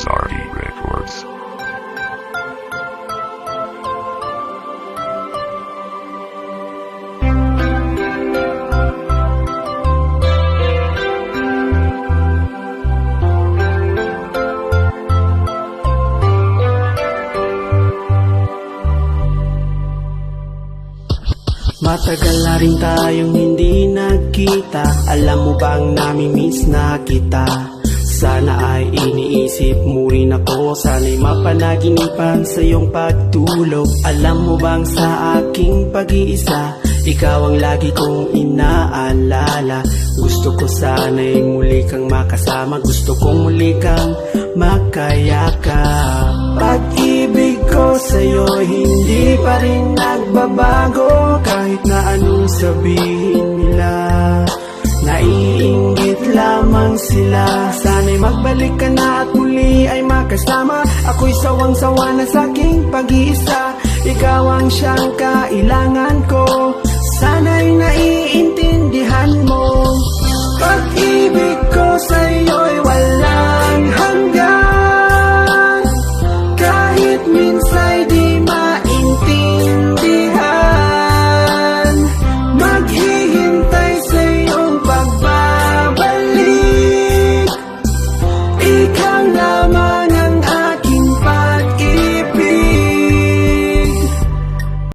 SRE Records. Matagal na rin tayong hindi nagkita. Alam mo bang nami-miss na kita? Sana ay iniisip mo rin ako. Sana'y mapanaginipan sa iyong pagtulog. Alam mo bang sa aking pag-iisa, ikaw ang lagi kong inaalala. Gusto ko sana'y muli kang makasama. Gusto kong muli kang makayakap. Pag-ibig ko sa'yo hindi pa rin nagbabago. Kahit na anong sabihin nila, naiinggit lamang sila. Sana'y magbalik ka na at muli ay makasama. Ako'y sawang-sawa na sa'king pag-iisa. Ikaw ang siyang kailangan ko.